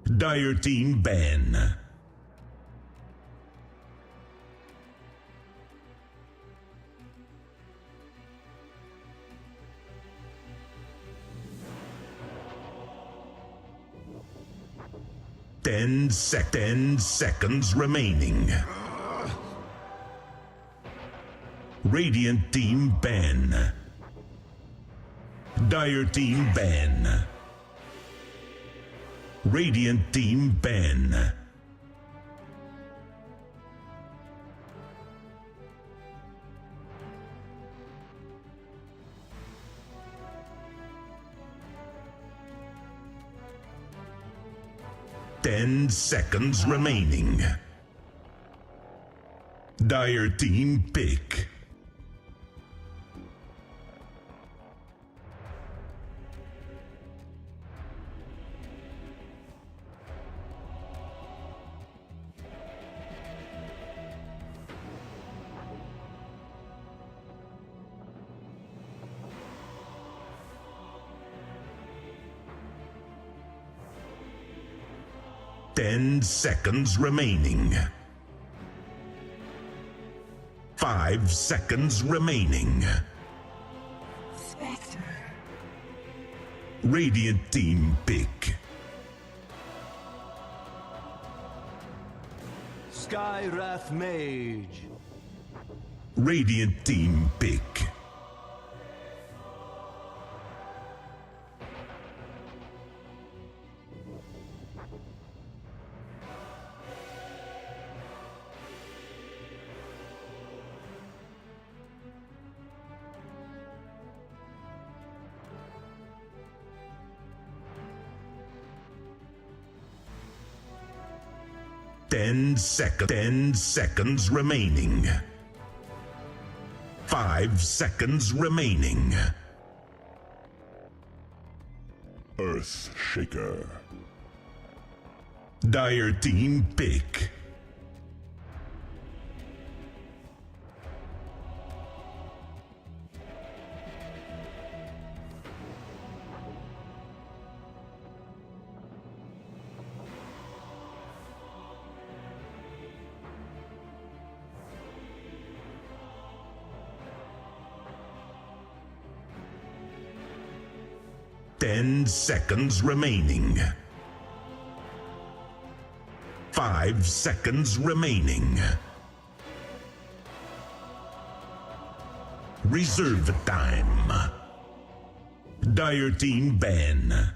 Dire Team ban. Ten seconds remaining. Radiant Team ban. Dire Team ban. Radiant Team ban. Ten seconds remaining. Dire Team pick. Ten seconds remaining. 5 seconds remaining. Spectre. Radiant Team pick. Skywrath Mage. Radiant Team pick. Ten seconds remaining. 5 seconds remaining. Earth Shaker. Dire Team pick. Ten seconds remaining. 5 seconds remaining. Reserve time. Dire Team ban.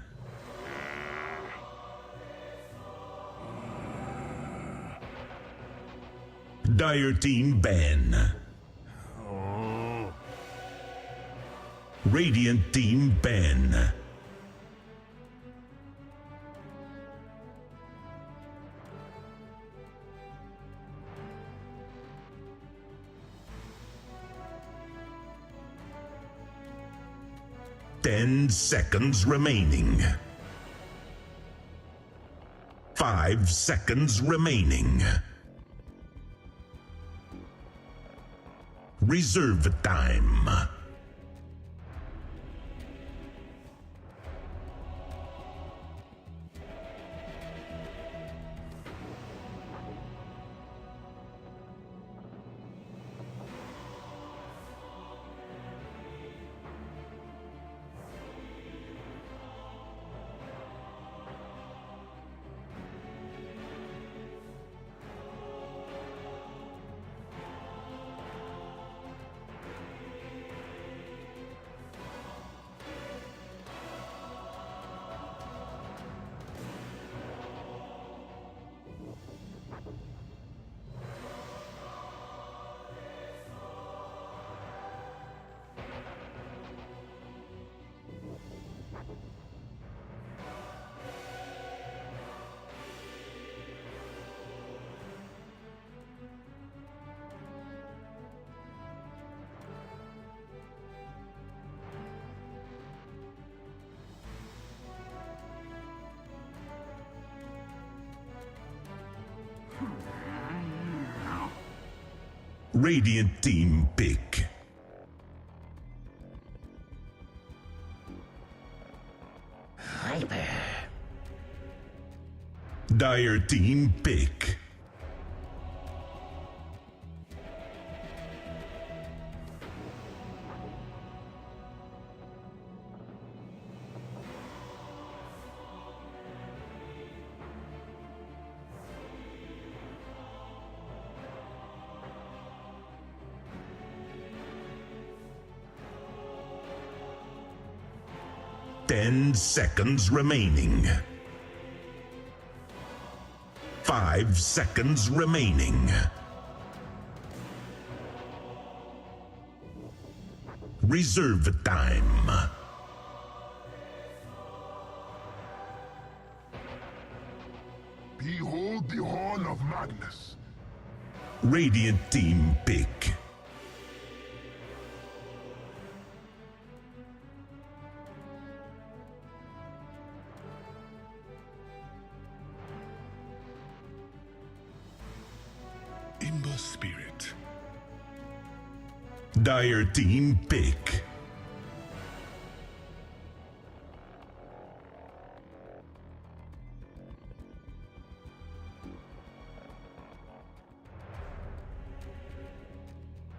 Dire Team ban. Radiant Team ban. Ten seconds remaining. 5 seconds remaining. Reserve time. Radiant Team pick. Hyper. Dire team pick. Ten seconds remaining. 5 seconds remaining. Reserve time. Behold the Horn of Madness. Radiant team pick. Imba Spirit. Dire team pick.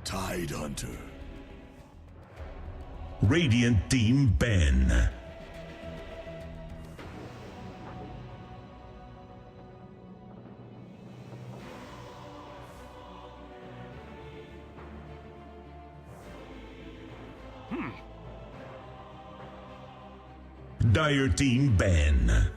Tide Hunter. Radiant team Ben. Dire team Ben.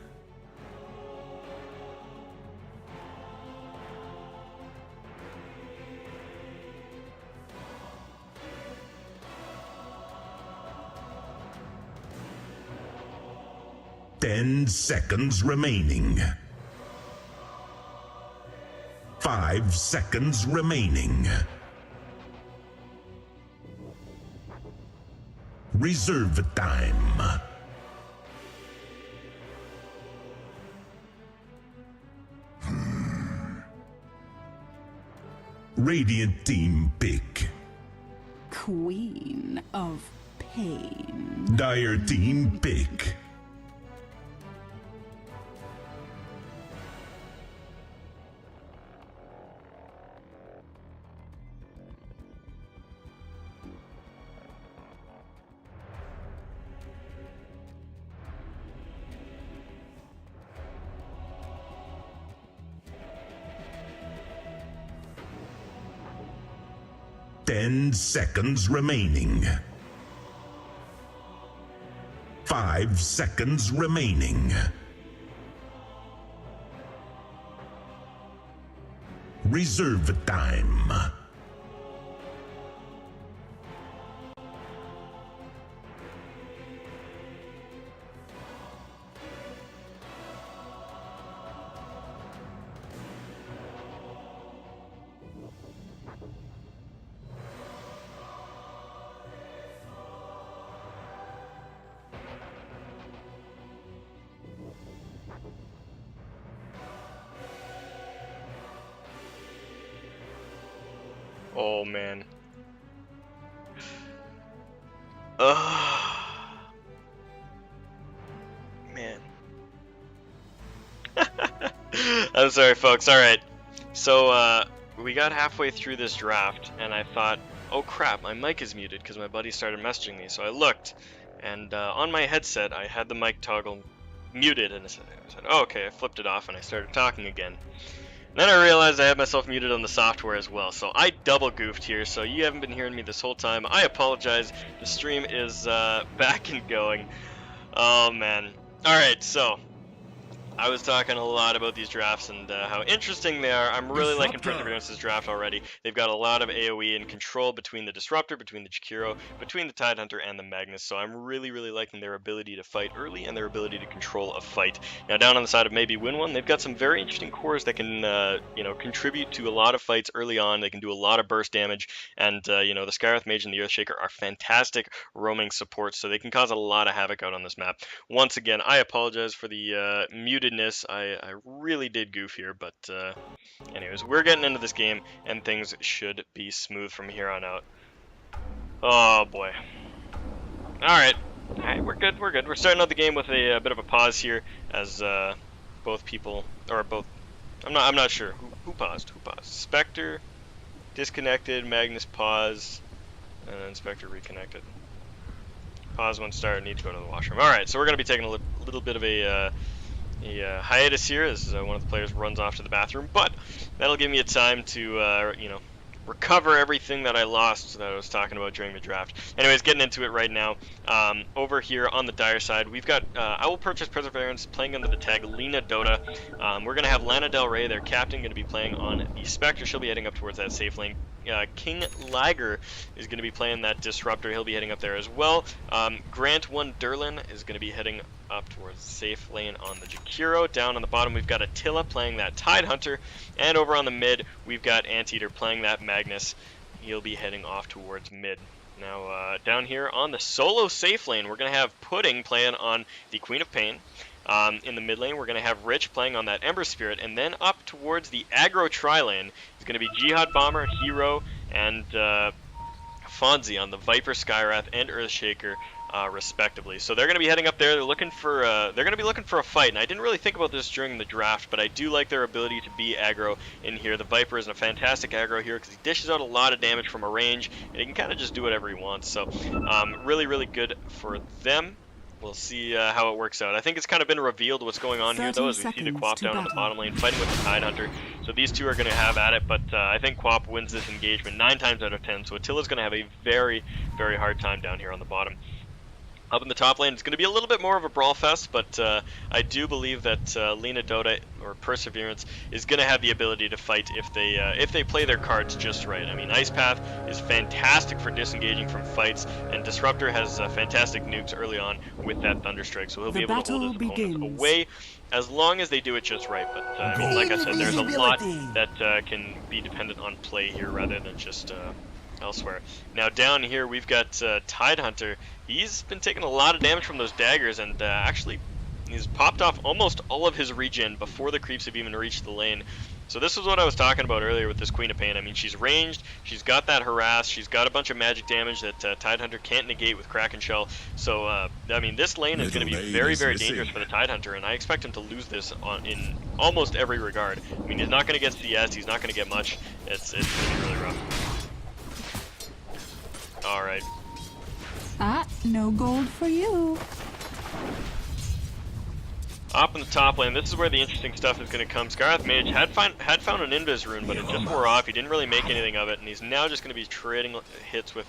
Ten seconds remaining. 5 seconds remaining. Reserve time. Radiant team pick. Queen of Pain. Dire team pick. Ten seconds remaining. 5 seconds remaining. Reserve time. Oh man. Ugh. Man. I'm sorry, folks. Alright. So, we got halfway through this draft, and I thought, oh crap, my mic is muted because my buddy started messaging me. So I looked, and on my headset, I had the mic toggle muted, and I said, oh, okay, I flipped it off, and I started talking again. Then I realized I had myself muted on the software as well, so I double goofed here, so you haven't been hearing me this whole time. I apologize. The stream is back and going. Oh man. Alright, so I was talking a lot about these drafts and how interesting they are. I'm really liking Predator's draft already. They've got a lot of AoE and control between the Disruptor, between the Jakiro, between the Tidehunter, and the Magnus. So I'm really, really liking their ability to fight early and their ability to control a fight. Now, down on the side of maybe win one, they've got some very interesting cores that can, contribute to a lot of fights early on. They can do a lot of burst damage, and the Skywrath Mage and the Earthshaker are fantastic roaming supports, so they can cause a lot of havoc out on this map. Once again, I apologize for the mutedness. I really did goof here, but anyways, we're getting into this game, and things should be smooth from here on out. Oh boy. Alright, we're good. We're starting out the game with a bit of a pause here, as both people, or both, I'm not sure. Who paused? Who paused? Spectre, disconnected, Magnus pause, and then Spectre reconnected. Pause one start, need to go to the washroom. Alright, so we're going to be taking a little bit of a hiatus here as one of the players runs off to the bathroom, but that'll give me a time to, you know, recover everything that I lost that I was talking about during the draft. Anyways, getting into it right now. Over here on the Dire side, we've got I Will Purchase Perseverance playing under the tag Lena Dota. We're going to have Lana Del Rey, their captain, going to be playing on the Spectre. She'll be heading up towards that safe lane. King Liger is going to be playing that Disruptor. He'll be heading up there as well. Grant One Derlin is going to be heading up towards the safe lane on the Jakiro. Down on the bottom, we've got Attila playing that Tide Hunter. And over on the mid, we've got Anteater playing that Magnus. He'll be heading off towards mid. Now, down here on the solo safe lane, we're going to have Pudding playing on the Queen of Pain. In the mid lane, we're going to have Rich playing on that Ember Spirit, and then up towards the aggro tri-lane is going to be Jihad Bomber, Hero, and Fonzie on the Viper, Skyrath, and Earthshaker, respectively. So they're going to be heading up there. They're looking for they're going to be looking for a fight, and I didn't really think about this during the draft, but I do like their ability to be aggro in here. The Viper is a fantastic aggro here because he dishes out a lot of damage from a range, and he can kind of just do whatever he wants. So really, really good for them. We'll see how it works out. I think it's kind of been revealed what's going on here, though, as we see the Quap down on the bottom lane fighting with the Tide Hunter. So these two are going to have at it, but I think Quap wins this engagement 9 times out of 10. So Attila's going to have a very, very hard time down here on the bottom. Up in the top lane, it's going to be a little bit more of a brawl fest, but I do believe that Lena Dota, or Perseverance, is going to have the ability to fight if they play their cards just right. I mean, Ice Path is fantastic for disengaging from fights, and Disruptor has fantastic nukes early on with that Thunderstrike, so he'll be able to hold his opponent away as long as they do it just right. But I mean, like I said, there's a lot that can be dependent on play here rather than just elsewhere. Now down here we've got Tide Hunter. He's been taking a lot of damage from those daggers, and actually he's popped off almost all of his regen before the creeps have even reached the lane. So this is what I was talking about earlier with this Queen of Pain. I mean, she's ranged, she's got that harass, she's got a bunch of magic damage that Tide Hunter can't negate with Kraken Shell. So I mean, this lane is going to be very, very dangerous for the Tide Hunter, and I expect him to lose this in almost every regard. I mean, he's not going to get CS, he's not going to get much. It's going to be really rough. Alright. No gold for you. Up in the top lane, this is where the interesting stuff is going to come. Skyrath Mage had found an Invis rune, but it just wore off. He didn't really make anything of it, and he's now just going to be trading hits with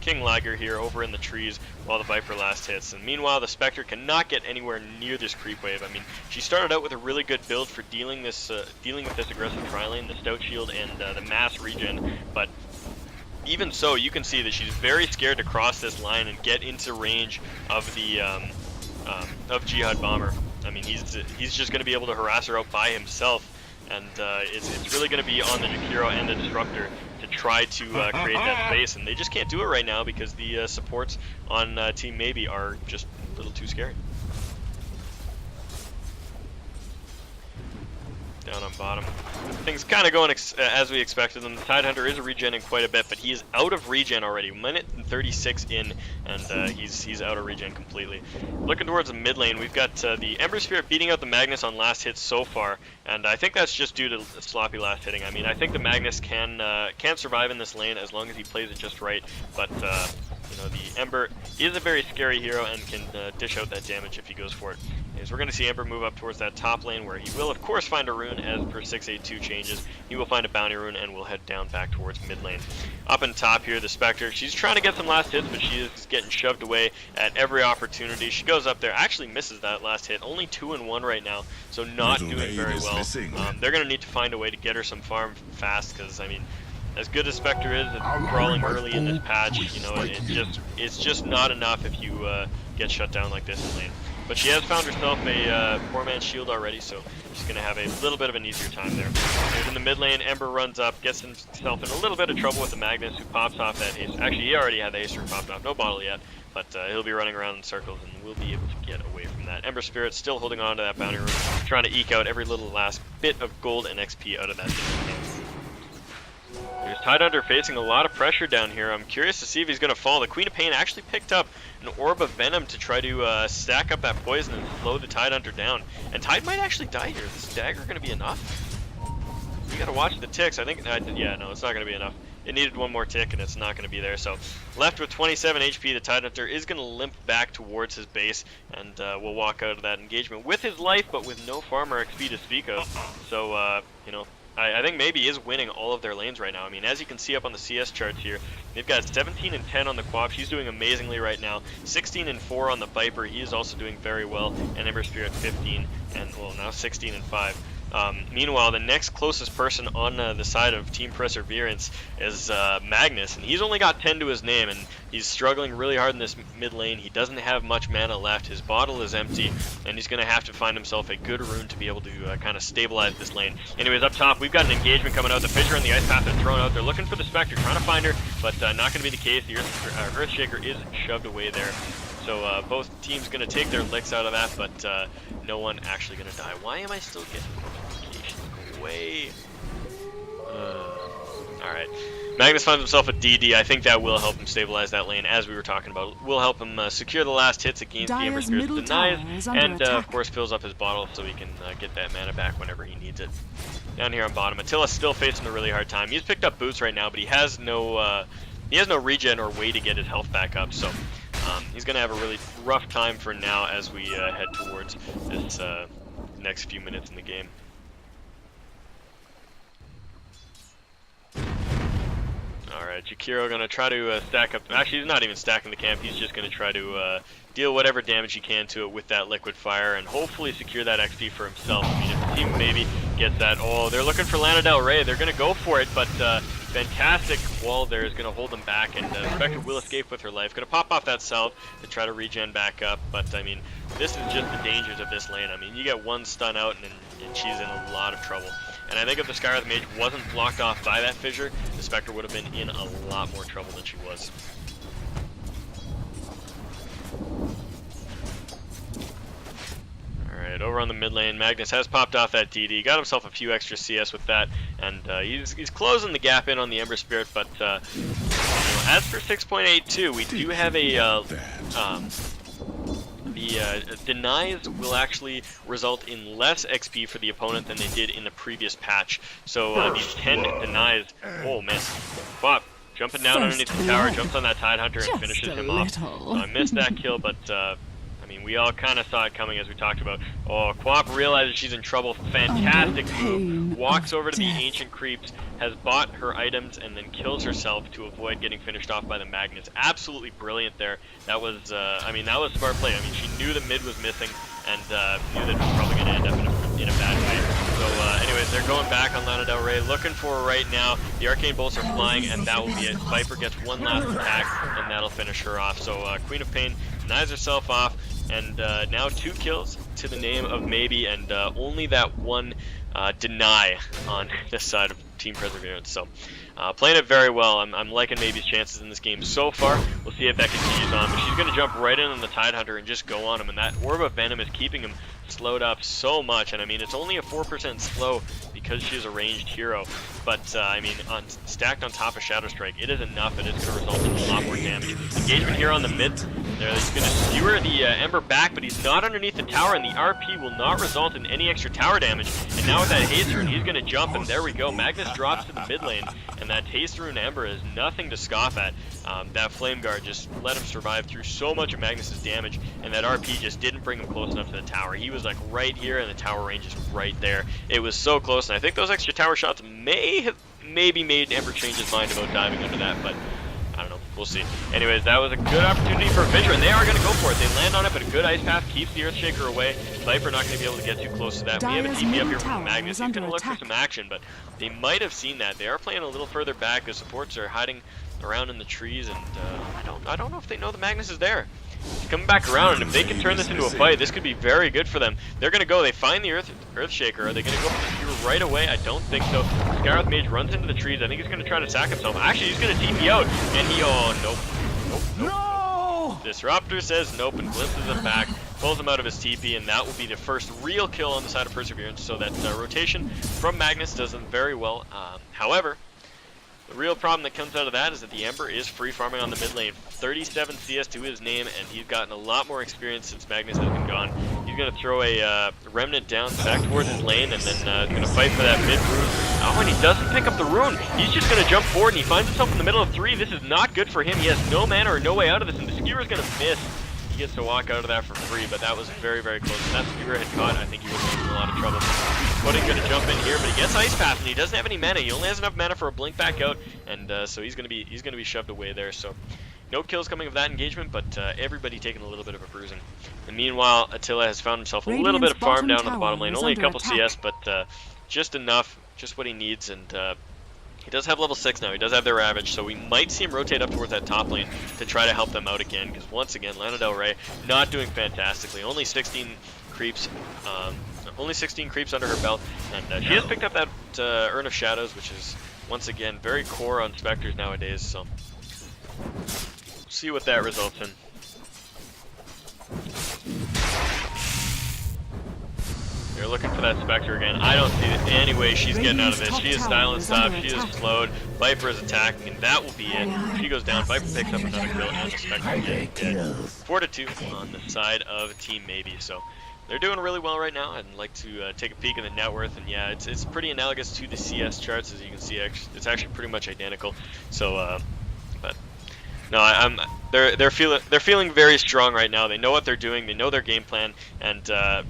King Liger here over in the trees while the Viper last hits. And meanwhile, the Spectre cannot get anywhere near this creep wave. I mean, she started out with a really good build for dealing with this aggressive tri-lane, the Stout Shield and the mass regen, but even so, you can see that she's very scared to cross this line and get into range of the of Jihad Bomber. I mean, he's just going to be able to harass her out by himself, and it's really going to be on the Jakiro and the Disruptor to try to create that space, and they just can't do it right now because the supports on Team Maybe are just a little too scary. Down on bottom. Things kind of going as we expected them. The Tide Hunter is regenning quite a bit, but he is out of regen already. 1:36 in, and he's out of regen completely. Looking towards the mid lane, we've got the Ember Spirit beating out the Magnus on last hits so far, and I think that's just due to sloppy last hitting. I mean, I think the Magnus can survive in this lane as long as he plays it just right, but you know, the Ember is a very scary hero and can dish out that damage if he goes for it. We're going to see Ember move up towards that top lane where he will of course find a rune as per 682 changes. He will find a bounty rune and will head down back towards mid lane. Up in top here, the Spectre, she's trying to get some last hits, but she is getting shoved away at every opportunity. She goes up there, actually misses that last hit, only 2 and 1 right now, so not doing very well. They're going to need to find a way to get her some farm fast, because I mean, as good as Spectre is at brawling early in this patch, you know, it's just not enough if you get shut down like this in lane. But she has found herself a 4-man shield already, so she's going to have a little bit of an easier time there. And in the mid lane, Ember runs up, gets himself in a little bit of trouble with the Magnus, who pops off that haste. Actually, he already had the haste rune popped off, no bottle yet, but he'll be running around in circles and will be able to get away from that. Ember Spirit still holding on to that bounty rune, trying to eke out every little last bit of gold and XP out of that. Here's Tidehunter facing a lot of pressure down here. I'm curious to see if he's going to fall. The Queen of Pain actually picked up an Orb of Venom to try to stack up that poison and slow the Tidehunter down. And Tide might actually die here. Is this dagger going to be enough? You got to watch the ticks. I think, yeah, no, it's not going to be enough. It needed one more tick, and it's not going to be there. So, left with 27 HP, the Tidehunter is going to limp back towards his base, and will walk out of that engagement with his life, but with no farmer XP to speak of. So, you know, I think maybe he is winning all of their lanes right now. I mean, as you can see up on the CS charts here, they've got 17 and 10 on the Quap. She's doing amazingly right now. 16 and 4 on the Viper. He is also doing very well. And Ember Spirit 15 and, well, now 16 and 5. Meanwhile, the next closest person on the side of Team Perseverance is Magnus, and he's only got 10 to his name, and he's struggling really hard in this mid lane. He doesn't have much mana left. His bottle is empty, and he's going to have to find himself a good rune to be able to kind of stabilize this lane. Anyways, up top, we've got an engagement coming out. The Fissure and the Ice Path are thrown out. They're looking for the Spectre, trying to find her, but not going to be the case. The Earthshaker is shoved away there. So both teams going to take their licks out of that, but no one actually going to die. Why am I still getting notifications? Go away. Alright. Magnus finds himself a DD. I think that will help him stabilize that lane, as we were talking about. Will help him secure the last hits against the Ember Spirit denies, and of course fills up his bottle so he can get that mana back whenever he needs it. Down here on bottom, Attila's still facing a really hard time. He's picked up boots right now, but he has no regen or way to get his health back up, so he's going to have a really rough time for now as we head towards this next few minutes in the game. Alright, Jakiro going to try to stack up. Actually, he's not even stacking the camp. He's just going to try to deal whatever damage he can to it with that liquid fire and hopefully secure that XP for himself. I mean, if the team maybe gets that. Oh, they're looking for Lana Del Rey. They're going to go for it, but fantastic wall there is going to hold them back, and Spectre will escape with her life. Going to pop off that salve to try to regen back up, but I mean, this is just the dangers of this lane. I mean, you get one stun out and she's in a lot of trouble. And I think if the Skywrath Mage wasn't blocked off by that Fissure, the Spectre would have been in a lot more trouble than she was. Alright, over on the mid lane, Magnus has popped off that DD, got himself a few extra CS with that, and he's closing the gap in on the Ember Spirit, but you know, as for 6.82, we do have a denies will actually result in less XP for the opponent than they did in the previous patch. So these 10 denies, oh man, Bob jumping down underneath the tower, jumps on that Tidehunter and finishes him off. So I missed that kill, but I mean, we all kind of saw it coming as we talked about. Oh, Quap realizes she's in trouble. Fantastic move. Walks over to the Ancient Creeps, has bought her items, and then kills herself to avoid getting finished off by the Magnus. Absolutely brilliant there. That was, I mean, that was smart play. I mean, she knew the mid was missing and knew that it was probably going to end up in a bad way. So, anyways, they're going back on Lana Del Rey, looking for her right now. The Arcane Bolts are flying, and that will be it. Viper gets one last attack, and that'll finish her off. So, Queen of Pain denies herself off, and now 2 kills to the name of Maybe, and only that one deny on this side of Team Perseverance. So playing it very well. I'm liking Maybe's chances in this game so far. We'll see if that continues on, but she's going to jump right in on the Tidehunter and just go on him, and that Orb of Venom is keeping him slowed up so much. And I mean, it's only a 4% slow because she's a ranged hero, but I mean, stacked on top of Shadow Strike, it is enough, and it's going to result in a lot more damage. Engagement here on the mid. He's going to skewer the Ember back, but he's not underneath the tower, and the RP will not result in any extra tower damage. And now with that Haste Rune, he's going to jump, and there we go. Magnus drops to the mid lane, and that Haste Rune Ember is nothing to scoff at. That Flame Guard just let him survive through so much of Magnus's damage, and that RP just didn't bring him close enough to the tower. He was like right here, and the tower range is right there. It was so close, and I think those extra tower shots may have maybe made Ember change his mind about diving under that, but I don't know. We'll see. Anyways, that was a good opportunity for a Fissure, and they are going to go for it. They land on it, but a good Ice Path keeps the Earthshaker away. Viper not going to be able to get too close to that. We have a TP up here from Magnus. He's going to look for some action, but they might have seen that. They are playing a little further back. The supports are hiding around in the trees, and I don't know if they know the Magnus is there. He's coming back around, and if they can turn this into a fight, this could be very good for them. They're going to go. They find the Earthshaker. Are they going to go for the Skewer right away? I don't think so. Skywrath Mage runs into the trees. I think he's going to try to sack himself. Actually, he's going to TP out, and he, oh, nope. No! Disruptor says nope and glimpses him back, pulls him out of his TP, and that will be the first real kill on the side of Perseverance, so that rotation from Magnus does them very well. However, The real problem that comes out of that is that the Ember is free farming on the mid lane. 37 CS to his name, and he's gotten a lot more experience since Magnus has been gone. He's going to throw a Remnant down back towards his lane, and then going to fight for that mid rune. Oh, and he doesn't pick up the rune. He's just going to jump forward, and he finds himself in the middle of 3. This is not good for him. He has no mana or no way out of this, and the Skewer is going to miss. He gets to walk out of that for free, but that was very, very close. If that Skewer had caught, I think he would have been in a lot of trouble. Pudding going to jump in here, but he gets Ice Path, and he doesn't have any mana. He only has enough mana for a blink back out, and so he's going to be shoved away there. So no kills coming of that engagement, but everybody taking a little bit of a bruising. And meanwhile, Attila has found himself a little bit of farm down on the bottom lane. Only a couple CS, but just enough, just what he needs, and he does have level 6 now. He does have their Ravage, so we might see him rotate up towards that top lane to try to help them out again, because once again, Lana Del Rey not doing fantastically. Only 16 creeps under her belt, and she has picked up that Urn of Shadows, which is, once again, very core on Spectres nowadays, so see what that results in. They're looking for that Spectre again. I don't see any way she's getting out of this. She is silenced off, she is slowed. Viper is attacking, and that will be it. If she goes down, Viper picks up another kill, and the Spectre is dead. 4-2 on the side of Team Maybe, so they're doing really well right now. I'd like to take a peek at the net worth, and yeah, it's pretty analogous to the CS charts, as you can see. It's actually pretty much identical. So, but no, they're feeling very strong right now. They know what they're doing. They know their game plan, and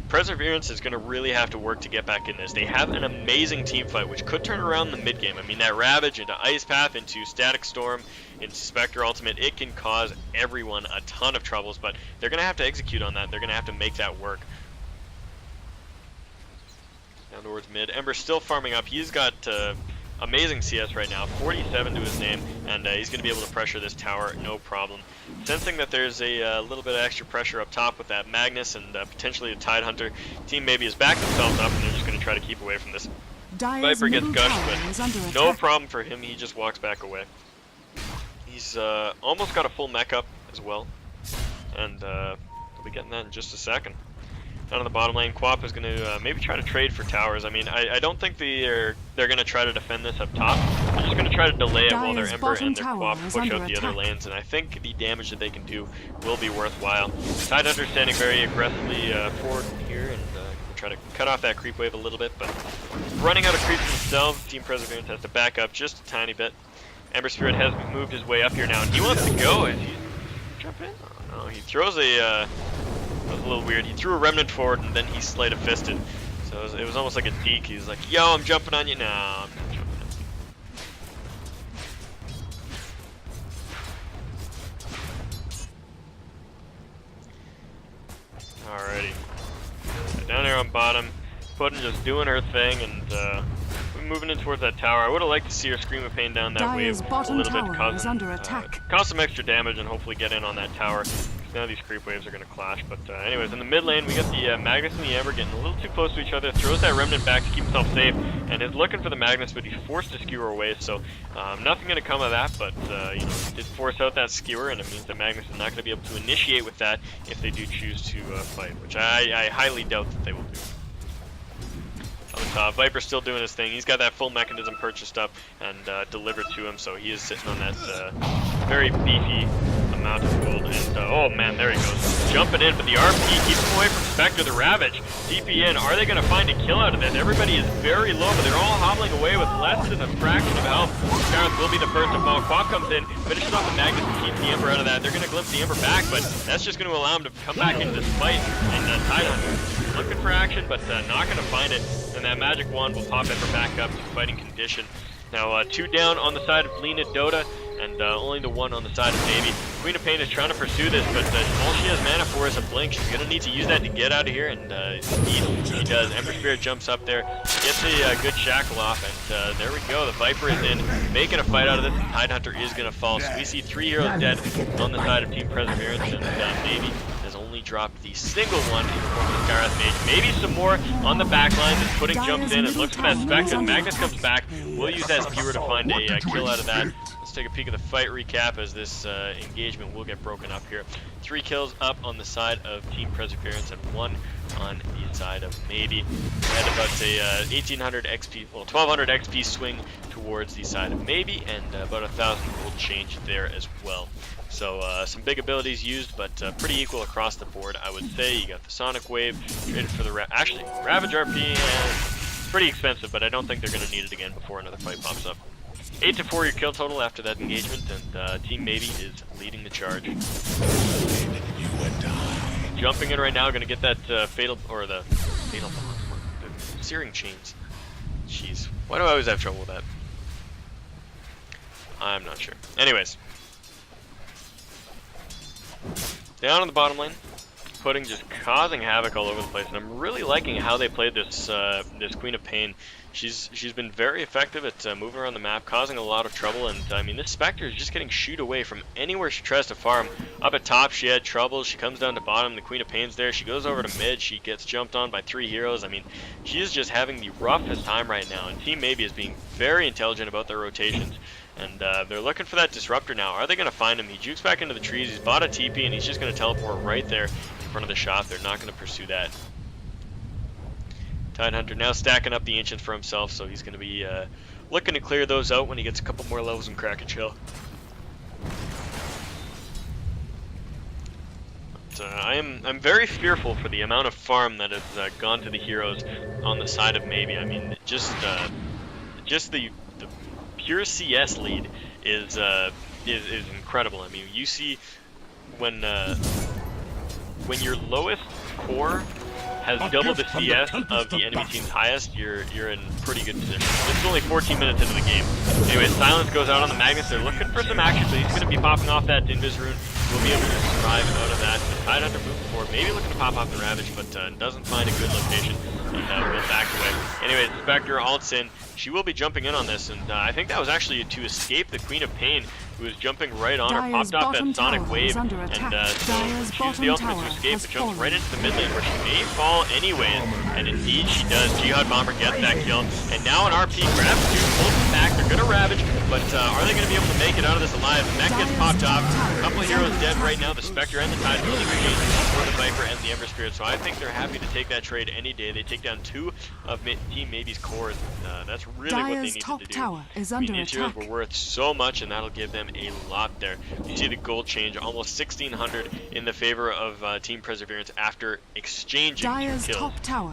Perseverance is going to really have to work to get back in this. They have an amazing team fight, which could turn around the mid game. I mean, that Ravage into Ice Path, into Static Storm, into Spectre Ultimate, it can cause everyone a ton of troubles, but they're going to have to execute on that. They're going to have to make that work. Down towards mid. Ember's still farming up. He's got amazing CS right now, 47 to his name, and he's going to be able to pressure this tower, no problem. Sensing that there's a little bit of extra pressure up top with that Magnus and potentially a Tidehunter, Team Maybe has backed themselves up, and they're just going to try to keep away from this. Viper gets gushed, but no problem for him. He just walks back away. He's almost got a full mech up as well, and we'll be getting that in just a second. Down on the bottom lane, Quap is going to maybe try to trade for towers. I mean, I don't think they're going to try to defend this up top. They're just going to try to delay it while their Ember and their Quap push out the other lanes, and I think the damage that they can do will be worthwhile. Tidehunter standing very aggressively forward here, and try to cut off that creep wave a little bit, but running out of creeps themselves, Team Perseverance has to back up just a tiny bit. Ember Spirit has moved his way up here now, and he wants to go. Is he jump in? Oh, no, he throws a... That was a little weird. He threw a Remnant forward, and then he Sleight of Fisted. So it was almost like a deke. He was like, yo, I'm jumping on you. No, I'm not jumping on you. Alrighty. Down there on bottom, Puddin just doing her thing, and we're moving in towards that tower. I would have liked to see her Scream of Pain down that wave a little bit, cause some extra damage, and hopefully get in on that tower. None of these creep waves are going to clash, but anyways, in the mid lane, we got the Magnus and the Ember getting a little too close to each other, throws that Remnant back to keep himself safe, and is looking for the Magnus, but he's forced to skewer away, so nothing going to come of that, but you know, he did force out that skewer, and it means that Magnus is not going to be able to initiate with that if they do choose to fight, which I highly doubt that they will do. On the top, Viper's still doing his thing. He's got that full mechanism purchased up and delivered to him, so he is sitting on that very beefy amount of gold. And oh man, there he goes, jumping in, but the RP keeps him away from Spectre. The Ravage, Cptn, are they going to find a kill out of this? Everybody is very low, but they're all hobbling away with less than a fraction of health. Gareth will be the first to fall. Quap comes in, finishes off the Magnus and keeps the Ember out of that. They're going to glimpse the Ember back, but that's just going to allow him to come back into this fight. And Tidehunter looking for action, but not going to find it. And that magic wand will pop Ember back up to fighting condition. Now 2 down on the side of Lena Dota, and only the 1 on the side of Navy. Queen of Pain is trying to pursue this, but all she has mana for is a blink. She's going to need to use that to get out of here, and he does. Ember Spirit jumps up there, gets a good shackle off, and there we go. The Viper is in, making a fight out of this, and Tidehunter is going to fall. So we see 3 heroes dead on the side of Team Perseverance, and Navy has only dropped the single one in the form of the Gareth Mage. Maybe some more on the back line. As Pudding jumps in and looks for that Spectre. Magnus comes back. We'll use that Skewer to find a kill out of that. Let's take a peek at the fight recap as this engagement will get broken up here. 3 kills up on the side of Team Perseverance and 1 on the side of Maybe. Had about a 1800 XP, well 1200 XP swing towards the side of Maybe, and about 1000 gold change there as well. So some big abilities used, but pretty equal across the board, I would say. You got the Sonic Wave, traded for the Ravage RP, and it's pretty expensive, but I don't think they're going to need it again before another fight pops up. 8-4 your kill total after that engagement, and Team Maybe is leading the charge. Jumping in right now, going to get that fatal, or the fatal bomb, the searing chains. Jeez, why do I always have trouble with that? I'm not sure. Anyways. Down on the bottom lane, Pudding just causing havoc all over the place, and I'm really liking how they played this this Queen of Pain. She's been very effective at moving around the map, causing a lot of trouble, and I mean this Spectre is just getting shooed away from anywhere she tries to farm. Up at top she had trouble, she comes down to bottom, the Queen of Pain's there, she goes over to mid, she gets jumped on by 3 heroes. I mean, she is just having the roughest time right now, and Team Maybe is being very intelligent about their rotations. And they're looking for that disruptor now. Are they going to find him? He jukes back into the trees. He's bought a TP, and he's just going to teleport right there in front of the shop. They're not going to pursue that. Tidehunter now stacking up the Ancients for himself, so he's going to be looking to clear those out when he gets a couple more levels in Kraken Shell. But, I'm very fearful for the amount of farm that has gone to the heroes on the side of Maybe. I mean, just the pure CS lead is incredible. I mean, you see when your lowest core has double the CS of the enemy team's highest, you're in pretty good position. This is only 14 minutes into the game. Anyway, Silence goes out on the Magnus. They're looking for some action, but he's going to be popping off that Invis rune. We'll be able to survive out of that. Tidehunter moving forward, maybe looking to pop off the Ravage, but doesn't find a good location. And will back away. Anyway, Spectre ults in. She will be jumping in on this, and I think that was actually to escape the Queen of Pain, who was jumping right on her, popped off that Sonic Wave, and so she used the ultimate to escape, but jumps right into the mid lane, where she may fall anyways, and indeed she does. Jihad Bomber gets that kill, and now an RP grabs 2, pulls them back. They're going to Ravage, but are they going to be able to make it out of this alive? The mech gets popped off, a couple of heroes dead right now, the Spectre and the Tide really exchanging for the Viper and the Ember Spirit, so I think they're happy to take that trade any day. They take down 2 of Team Maybe's cores, and that's really what they needed to do. Tower is under these heroes were worth so much, and that'll give them a lot there. You see the gold change, almost 1,600 in the favor of Team Perseverance after exchanging kills.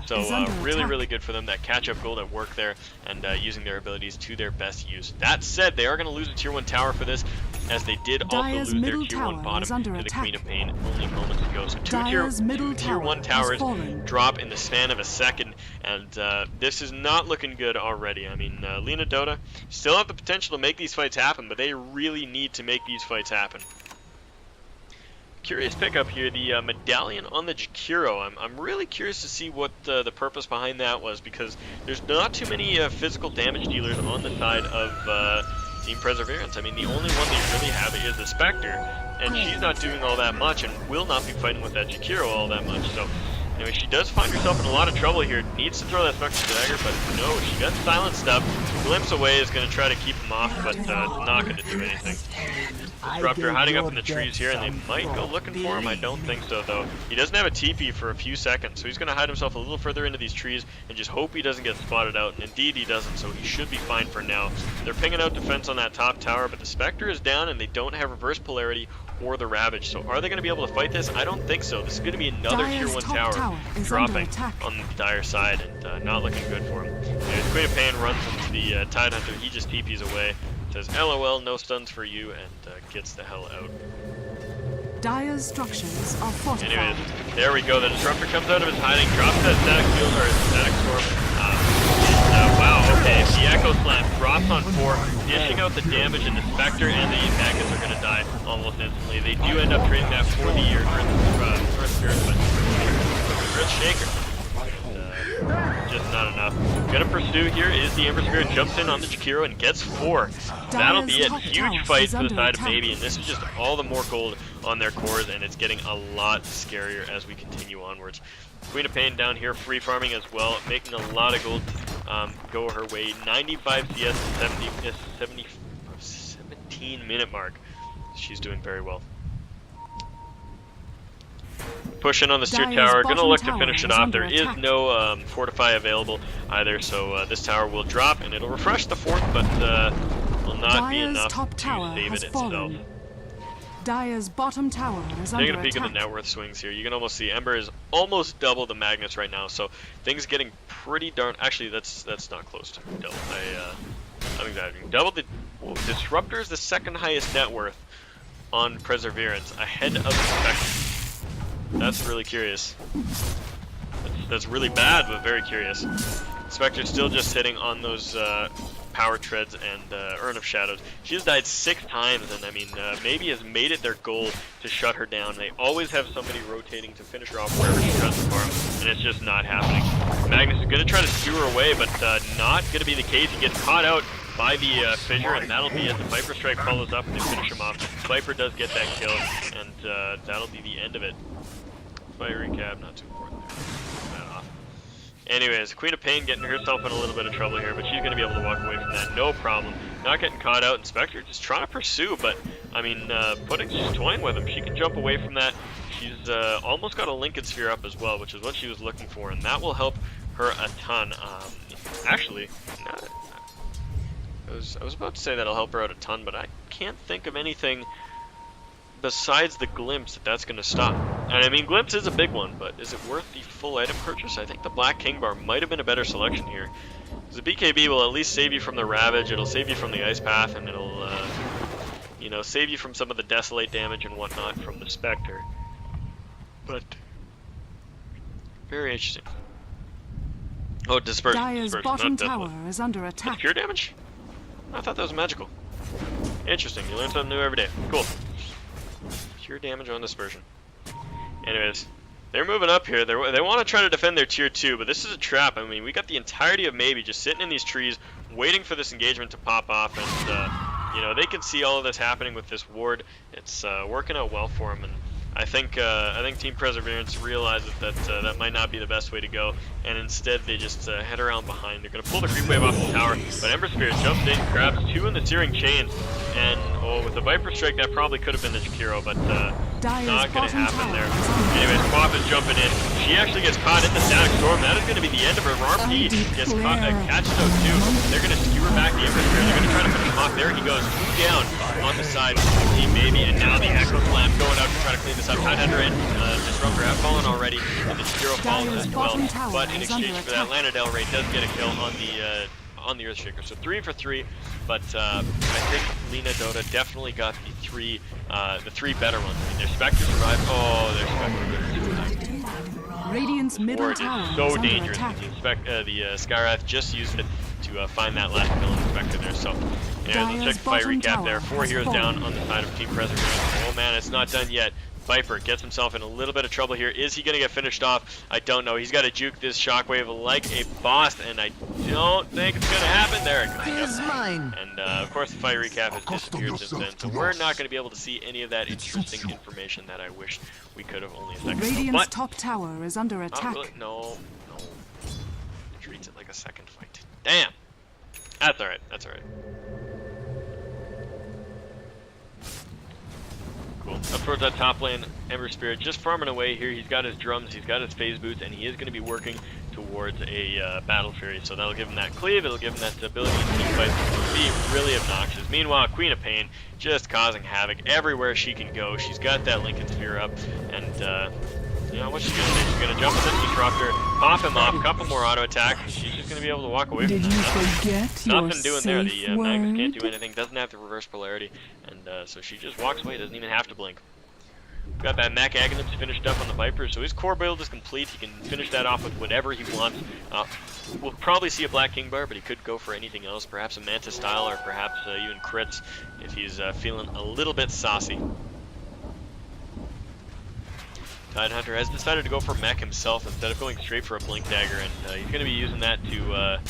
So really good for them. That catch-up gold at work there, and using their abilities to their best use. That said, they are going to lose a tier 1 tower for this, as they did also lose their tier 1 bottom to the Queen of Pain only moments ago. So two tier 1 towers drop in the span of a second, and this is not looking good already. I mean, Lena Dota still have the potential to make these fights happen, but they really need to make these fights happen. Curious pickup here, the medallion on the Jakiro. I'm really curious to see what the purpose behind that was, because there's not too many physical damage dealers on the side of Team Perseverance. I mean, the only one they really have is the Spectre, and she's not doing all that much and will not be fighting with that Jakiro all that much. So anyway, she does find herself in a lot of trouble here. Needs to throw that Spectre dagger, but no, she got silenced up. Glimpse away is going to try to keep him off, but it's not going to do anything. Disruptor hiding up in the trees here, and they might go looking for him. I don't think so, though. He doesn't have a TP for a few seconds, so he's going to hide himself a little further into these trees and just hope he doesn't get spotted out, and indeed he doesn't, so he should be fine for now. They're pinging out defense on that top tower, but the Spectre is down, and they don't have reverse polarity or the Ravage, so are they going to be able to fight this? I don't think so. This is going to be another tier 1 tower dropping on the Dire side, and not looking good for him. Anyways, Queen of Pain runs into the Tidehunter. He just TPs away, says LOL, no stuns for you, and gets the hell out. Dire's structures are fortified. Anyways, there we go. The Disruptor comes out of his hiding, drops that Static Field, or Static Storm. Wow, okay, the Echo Slam drops on 4, dishing out the damage, and the Spectre and the Magnus are going to die almost instantly. They do end up trading that for the Earth Spirit, but Earth Shaker. Just not enough. Gonna pursue here is the Ember Spirit, jumps in on the Jakiro and gets 4. That'll be it. Huge fight for the side of Maybe, and this is just all the more gold on their cores, and it's getting a lot scarier as we continue onwards. Queen of Pain down here free farming as well, making a lot of gold go her way. 95 CS and 17 15-minute mark. She's doing very well. Push in on the tier Dire's tower, gonna bottom look to tower finish it is off. under There is attack. no fortify available either, so this tower will drop and it'll refresh the fort, but will not be Dire's enough top to tower save has it itself. fallen. Dire's bottom tower is Taking under a peek at the attack. net worth swings here, you can almost see Ember is almost double the Magnus right now, so things getting pretty darn. Actually, that's not close to double. I'm exaggerating. Double the Disruptor is the second highest net worth on Perseverance, ahead of the Spectre. That's really curious. That's really bad, but very curious. Spectre's still just hitting on those power treads and Urn of Shadows. She has died 6 times, and I mean, maybe has made it their goal to shut her down. They always have somebody rotating to finish her off wherever she tries to farm, and it's just not happening. Magnus is going to try to stew her away, but not going to be the case. He gets caught out by the Fissure, and that'll be it. The Viper Strike follows up, and they finish him off. Viper does get that kill, and that'll be the end of it. Fire recap, not too important there. That off. Anyways, Queen of Pain getting herself in a little bit of trouble here, but she's going to be able to walk away from that, no problem. Not getting caught out, and Spectre just trying to pursue, but, I mean, she's toying with him. She can jump away from that. She's almost got a Lincoln Sphere up as well, which is what she was looking for, and that will help her a ton. Actually, I was about to say that'll help her out a ton, but I can't think of anything besides the Glimpse that's going to stop. And I mean, Glimpse is a big one, but is it worth the full item purchase? I think the Black King Bar might have been a better selection here. The BKB will at least save you from the Ravage, it'll save you from the Ice Path, and it'll, you know, save you from some of the Desolate damage and whatnot from the Spectre. But, very interesting. Oh, Dispersion. Dire's Dispersion, bottom not tower Desolate. is under That's attack. pure damage? I thought that was magical. Interesting, you learn something new every day. Cool. Pure damage on Dispersion. Anyways, they're moving up here. They want to try to defend their tier 2, but this is a trap. I mean, we got the entirety of Maybe just sitting in these trees, waiting for this engagement to pop off, and you know, they can see all of this happening with this ward. It's working out well for them, and I think Team Perseverance realizes that that might not be the best way to go, and instead they just head around behind. They're going to pull the creep wave off the tower, but Ember Spirit jumps in, grabs 2 in the Searing Chains, and with the Viper Strike that probably could have been the Jakiro, but not going to happen there. Anyways, Quap is jumping in. She actually gets caught in the Static Storm. That is going to be the end of her. RP gets caught, catches out too. They're going to skewer back the Ember Spirit. They're going to try to finish him off. There he goes, 2 down on the side of Team Maybe, and now the Echo Slam going out to try to clean this up. Tidehunter and Disruptor have fallen already, and the Jakiro falls as well. But in exchange for that, Lana Del Rey does get a kill on the Earthshaker. So 3 for 3, but I think Lena Dota definitely got the 3 better ones. I mean, their Spectre survived. Oh, their Spectre survived. Radiant's middle Ward tower is so is under dangerous. attack. The Skyrath just used it to find that last kill on the Spectre there. So, anyways, let's check the fight bottom recap tower there. 4 has heroes fallen. down on the side of Team Perseverance. Oh man, it's not done yet. Viper gets himself in a little bit of trouble here. Is he going to get finished off? I don't know. He's got to juke this Shockwave like a boss, and I don't think it's going to happen. There it goes. Yep. mine. And of course, the fight recap has disappeared since then, so we're not going to be able to see any of that interesting information that I wish we could have only a second ago. Radiant's But top tower is under not attack. really, no. It treats it like a second fight. Damn. That's alright. That's alright. Cool. Up towards that top lane, Ember Spirit just farming away here. He's got his drums, he's got his phase boots, and he is going to be working towards a Battle Fury. So that'll give him that cleave, it'll give him that ability to team fight. It'll be really obnoxious. Meanwhile, Queen of Pain just causing havoc everywhere she can go. She's got that Lincoln Sphere up, and you know, what's she going to do? She's going to jump in this Disruptor, pop him off, couple more auto attack. She's just going to be able to walk away from Did that. you forget your Nothing doing there. The safe Magnus can't word? do anything, doesn't have the reverse polarity, and so she just walks away, doesn't even have to blink. Got that Mech Aghanims finished up on the Viper, so his core build is complete. He can finish that off with whatever he wants. We'll probably see a Black King Bar, but he could go for anything else, perhaps a Mantis style, or perhaps even crits if he's feeling a little bit saucy. Tidehunter has decided to go for Mech himself instead of going straight for a Blink Dagger, and he's going to be using that to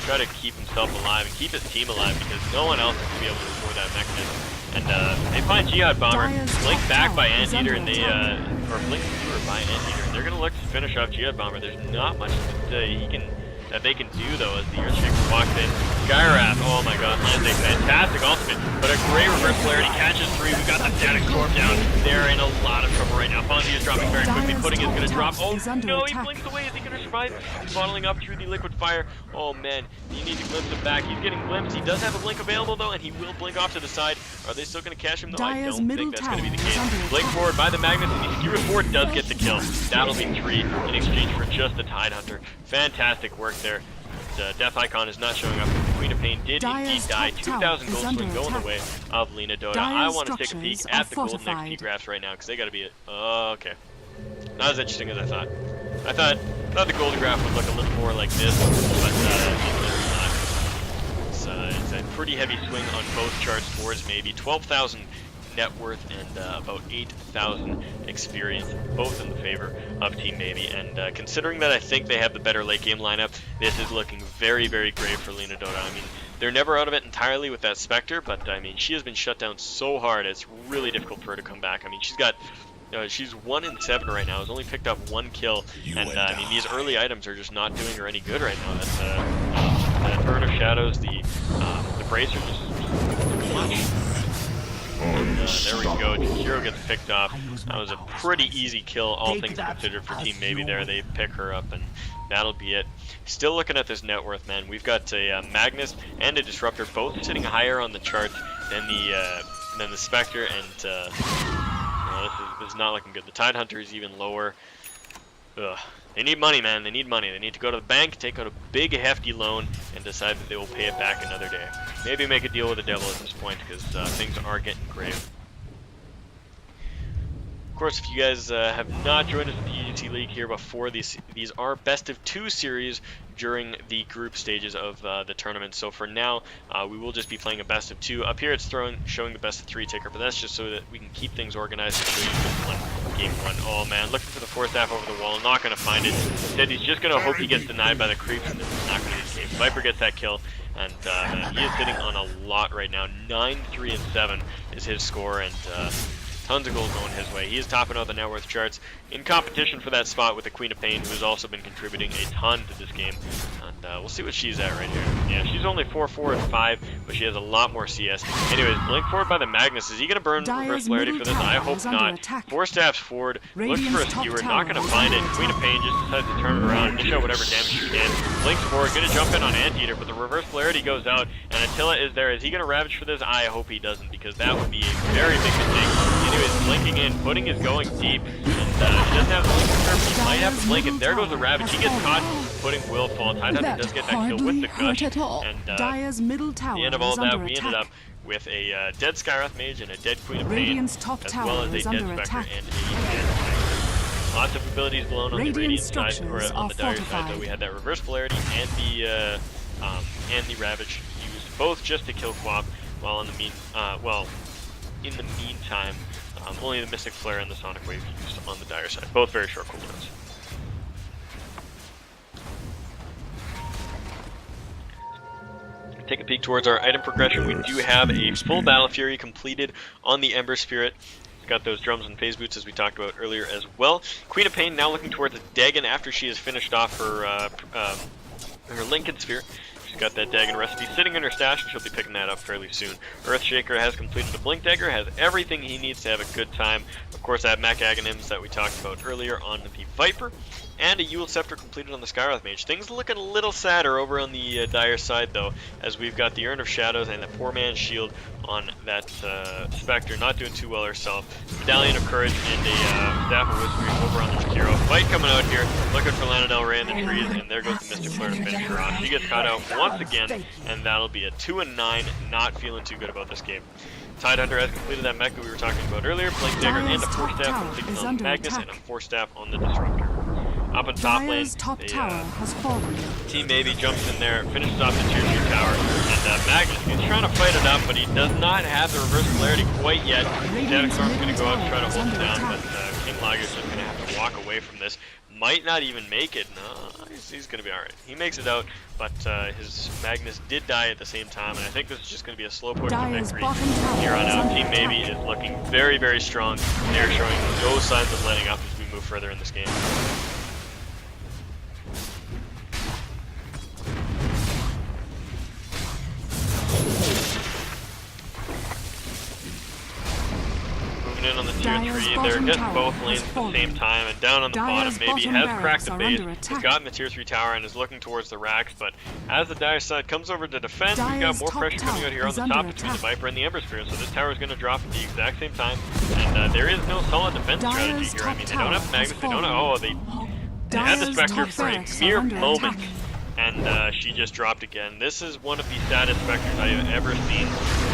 try to keep himself alive and keep his team alive, because no one else is going to be able to afford that mechanism. And they find Jihad Bomber, Blink back by Anteater, and they, or Blink Viewer by Anteater, and they're going to look to finish off Jihad Bomber. There's not much that they can do, though, as the Earthshaker walks in, Skywrath, oh my god, lands a fantastic ultimate, but a great reverse polarity, catches 3, we got the static storm down, they're in a lot of trouble right now. Fonzie is dropping very quickly, Pudding is going to drop, oh no, he blinks away, is he going to survive? He's bottling up through the liquid fire, oh man, you need to glimpse him back, he's getting glimpsed, he does have a blink available though, and he will blink off to the side. Are they still going to catch him though? I don't think that's going to be the case. Blink forward by the Magnus, and the Skewer 4 does get the kill. That'll be 3 in exchange for just a Tidehunter. Fantastic work there. Death Icon is not showing up. Queen of Pain did indeed die. 2,000 gold swing going the way of Lena Dota. I want to take a peek at the golden XP graphs right now because they got to be it. Okay. Not as interesting as I thought. I thought the golden graph would look a little more like this, but it's not. It's a pretty heavy swing on both charts towards maybe 12,000 net worth and about 8,000 experience, both in the favor of Team Maybe. And considering that I think they have the better late game lineup, this is looking very, very grave for Lena Dota. I mean, they're never out of it entirely with that Spectre, but I mean, she has been shut down so hard, it's really difficult for her to come back. I mean, she's got she's 1 in 7 right now, has only picked up 1 kill, and I mean, these early items are just not doing her any good right now. That's that Urn of Shadows, the Bracer, just too much. There we go, Hero gets picked off. That was a pretty easy kill, all things considered, for Team Maybe there. They pick her up, and that'll be it. Still looking at this net worth, man. We've got a Magnus and a Disruptor, both sitting higher on the chart than the Spectre, and this is not looking good. The Tidehunter is even lower. Ugh. They need money, man. They need money. They need to go to the bank, take out a big, hefty loan, and decide that they will pay it back another day. Maybe make a deal with the devil at this point, because things are getting grave. Of course, if you guys have not joined us in the UGC League here before, these are best of 2 series during the group stages of the tournament. So for now, we will just be playing a best of 2. Up here it's showing the best of 3 ticker, but that's just so that we can keep things organized and show you game 1. Oh man, looking for the 4th staff over the wall, not going to find it. Instead, he's just going to hope he gets denied by the creeps, and this is not going to be the case. Viper gets that kill, and man, he is sitting on a lot right now. 9, 3, and 7 is his score, and tons of gold going his way. He is topping out the net worth charts in competition for that spot with the Queen of Pain, who has also been contributing a ton to this game. And we'll see what she's at right here. Yeah, she's only 4, 4, and 5, but she has a lot more CS. Anyways, blink forward by the Magnus. Is he going to burn reverse polarity for this? I hope not. 4 staffs forward, looks for a skewer, not going to find it. Queen of Pain just decides to turn it around and show whatever damage she can. Blinks forward, going to jump in on Anteater, but the reverse polarity goes out, and Attila is there. Is he going to Ravage for this? I hope he doesn't, because that would be a very big mistake. Anyways, blinking in, Pudding is going deep, and he doesn't have the blink for sure, but he might have to blink, and there goes the Ravage. He gets caught. Pudding will fall. Tidehunter does get that kill with the Gush, and Dire's middle tower the end of all that, we attack. ended up with a dead Skywrath Mage and a dead Queen of Pain, as well as a dead Spectre and a dead Tiger. Lots of abilities blown on the Radiant side, or on the Dire side, though. We had that reverse polarity and the Ravage used both just to kill Quap, while in the meantime, only the Mystic Flare and the Sonic Wave used on the Dire side. Both very short cooldowns. Take a peek towards our item progression. We do have a full Battle Fury completed on the Ember Spirit. Got those drums and phase boots as we talked about earlier as well. Queen of Pain now looking towards a Dagon after she has finished off her Lincoln Sphere. She's got that Dagon recipe sitting in her stash, and she'll be picking that up fairly soon. Earthshaker has completed the Blink Dagger, has everything he needs to have a good time. Of course, that Mech Aghanims that we talked about earlier on the Viper, and a Yule Scepter completed on the Skywrath Mage. Things looking a little sadder over on the Dire side, though, as we've got the Urn of Shadows and the 4-man shield on that Spectre, not doing too well herself. Medallion of Courage and a Staff of Wizardry over on the Shakiro. Fight coming out here, looking for Lana Del Rey in the trees, and there goes the Mystic Flare to finish her off. She gets caught out once again, and that'll be a 2-9. Not feeling too good about this game. Tidehunter has completed that mech that we were talking about earlier. Blink Dagger and a 4-staff completed on the Magnus, and a 4-staff on the Disruptor. Up in top lane, Team Maybe jumps in there, finishes off the tier 2 tower, and Magnus is trying to fight it up, but he does not have the reverse polarity quite yet. Static Storm's going to go up and try to hold him down, but King Lager's just going to have to walk away from this. Might not even make it. No, he's going to be alright. He makes it out, but his Magnus did die at the same time, and I think this is just going to be a slow push to victory here on out. Team Maybe is looking very, very strong. They're showing no signs of letting up as we move further in this game. 3. They're getting both lanes at the same time, and down on the bottom, maybe has cracked the base, has gotten the tier 3 tower, and is looking towards the racks. But as the Dire side comes over to defend, we've got more pressure coming out here on the top between the Viper and the Ember Spirit. So this tower is going to drop at the exact same time, and there is no solid defense strategy here. I mean, they don't have Magnus, they don't have. Oh, they had the Spectre for a mere moment. And she just dropped again. This is one of the saddest Spectres I have ever seen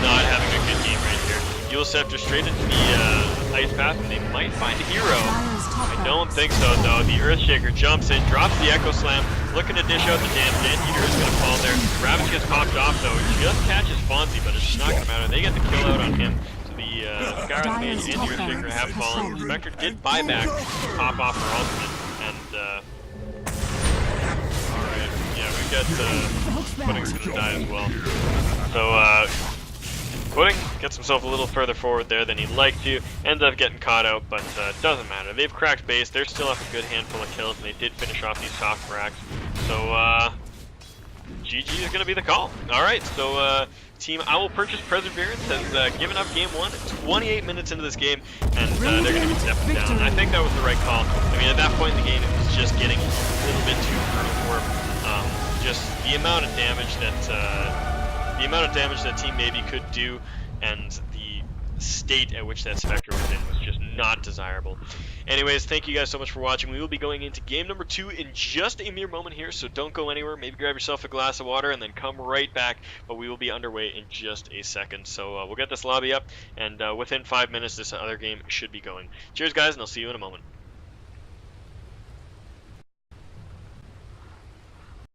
not having a good game right here. Dual Scepter straight into the Ice Path, and they might find a hero. I don't think so, though. The Earthshaker jumps in, drops the Echo Slam, looking to dish out the damn Eater is going to fall there. Ravage gets popped off, though. He just catches Fonzie, but it's not going to matter. They get the kill out on him. So the Skywrath Mage and the Earthshaker have fallen. The Spectre did buy back, pop off her ultimate, and we got Pudding's gonna die as well. So Pudding gets himself a little further forward there than he'd like to, ends up getting caught out, but it doesn't matter. They've cracked base, they're still up a good handful of kills, and they did finish off these soft racks. So GG is gonna be the call. Alright, so Team I Will Purchase Perseverance has given up game 1, 28 minutes into this game, and they're going to be stepping down. I think that was the right call. I mean, at that point in the game, it was just getting a little bit too brutal for him. Just the amount of damage that Team Maybe could do, and the state at which that Spectre was in was just not desirable. Anyways, thank you guys so much for watching. We will be going into game number 2 in just a mere moment here, so don't go anywhere. Maybe grab yourself a glass of water and then come right back, but we will be underway in just a second. So we'll get this lobby up, and within 5 minutes this other game should be going. Cheers guys, and I'll see you in a moment.